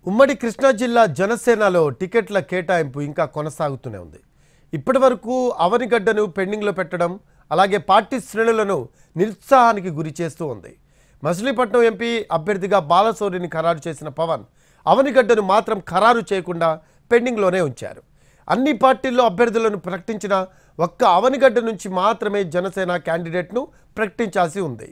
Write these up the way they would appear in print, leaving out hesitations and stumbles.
ఉమ్మడి కృష్ణా జిల్లా జనసేనలో టికెట్ల కేటాయింపు ఇంకా కొనసాగుతూనే ఉంది. ఇప్పటివరకు అవనిగడ్డను పెండింగ్లో పెట్టడం అలాగే పార్టీ శ్రేణులను నిరుత్సాహానికి గురి చేస్తూ ఉంది. మచిలీపట్నం ఎంపీ అభ్యర్థిగా బాలశౌరిని ఖరారు చేసిన పవన్ అవనిగడ్డను మాత్రం ఖరారు చేయకుండా పెండింగ్లోనే ఉంచారు. అన్ని పార్టీల్లో అభ్యర్థులను ప్రకటించిన ఒక్క అవనిగడ్డ నుంచి మాత్రమే జనసేన క్యాండిడేట్ను ప్రకటించాల్సి ఉంది.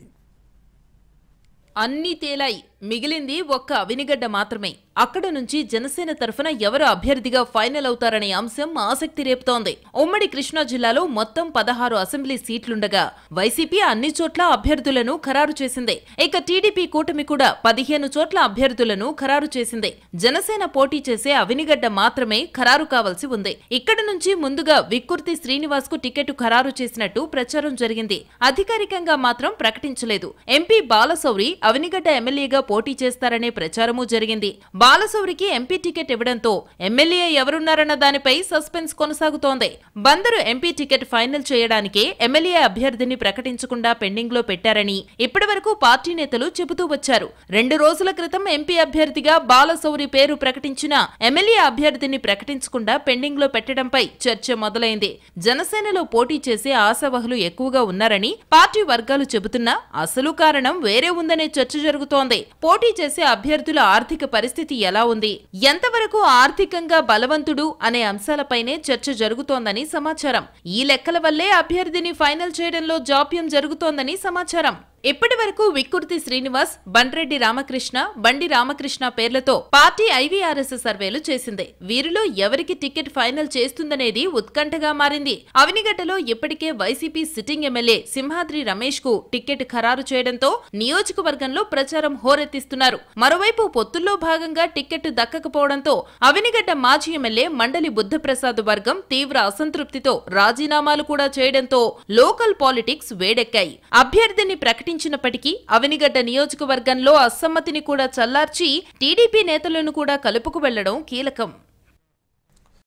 అన్ని తేలాయి, మిగిలింది ఒక్క అవనిగడ్డ మాత్రమే. అక్కడ నుంచి జనసేన తరఫున ఎవరు అభ్యర్థిగా ఫైనల్ అవుతారనే అంశం ఆసక్తి రేపుతోంది. ఉమ్మడి కృష్ణా జిల్లాలో మొత్తం 16 అసెంబ్లీ సీట్లుండగా వైసీపీ అన్ని చోట్ల అభ్యర్థులను ఖరారు చేసింది. ఇక టీడీపీ కూటమి కూడా 15 చోట్ల అభ్యర్థులను ఖరారు చేసింది. జనసేన పోటీ చేసే అవనిగడ్డ మాత్రమే ఖరారు కావాల్సి ఉంది. ఇక్కడ నుంచి ముందుగా విక్కుర్తి శ్రీనివాస్ కు టికెట్ ఖరారు చేసినట్టు ప్రచారం జరిగింది. అధికారికంగా మాత్రం ప్రకటించలేదు. ఎంపీ బాలశౌరి అవనిగడ్డ ఎమ్మెల్యేగా పోటీ చేస్తారనే ప్రచారమూ జరిగింది. బాలశౌరికి ఎంపీ టికెట్ ఇవ్వడంతో ఎమ్మెల్యే ఎవరున్నారన్న దానిపై సస్పెన్స్ కొనసాగుతోంది. బందరు ఎంపీ టికెట్ ఫైనల్ చేయడానికే ఎమ్మెల్యే అభ్యర్థిని ప్రకటించకుండా పెండింగ్ లో పెట్టారని ఇప్పటివరకు పార్టీ నేతలు చెబుతూ వచ్చారు. 2 రోజుల క్రితం ఎంపీ అభ్యర్థిగా బాలశౌరి పేరు ప్రకటించిన ఎమ్మెల్యే అభ్యర్థిని ప్రకటించకుండా పెండింగ్ లో పెట్టడంపై చర్చ మొదలైంది. జనసేనలో పోటీ చేసే ఆశావహులు ఎక్కువగా ఉన్నారని పార్టీ వర్గాలు చెబుతున్నా అసలు కారణం వేరే ఉందనే చర్చ జరుగుతోంది. పోటీ చేసే అభ్యర్థుల ఆర్థిక పరిస్థితి ఎలా ఉంది, ఎంతవరకు ఆర్థికంగా బలవంతుడు అనే అంశాలపైనే చర్చ జరుగుతోందని సమాచారం. ఈ లెక్కల వల్లే అభ్యర్థిని ఫైనల్ చేయడంలో జాప్యం జరుగుతోందని సమాచారం. ఇప్పటి వరకు విక్కుర్తి శ్రీనివాస్, బండ్రెడ్డి రామకృష్ణ, బండి రామకృష్ణ పేర్లతో పార్టీ ఐవీఆర్ఎస్ సర్వేలు చేసింది. వీరిలో ఎవరికి టికెట్ ఫైనల్ చేస్తుందనేది ఉత్కంఠగా మారింది. అవనిగడ్డలో ఇప్పటికే YCP sitting MLA Simhadri Ramesh కు టికెట్ ఖరారు చేయడంతో నియోజకవర్గంలో ప్రచారం హోరెత్తిస్తున్నారు. మరోవైపు పొత్తుల్లో భాగంగా టికెట్ దక్కకపోవడంతో అవనిగడ్డ మాజీ ఎమ్మెల్యే మండలి బుద్ధప్రసాద్ వర్గం తీవ్ర అసంతృప్తితో రాజీనామాలు కూడా చేయడంతో లోకల్ పాలిటిక్స్ వేడెక్కాయి. అభ్యర్థిని ప్రకటించినప్పటికీ అవనిగడ్డ నియోజకవర్గంలో అసమ్మతిని కూడా చల్లార్చి టీడీపీ నేతలను కూడా కలుపుకు వెళ్లడం కీలకం.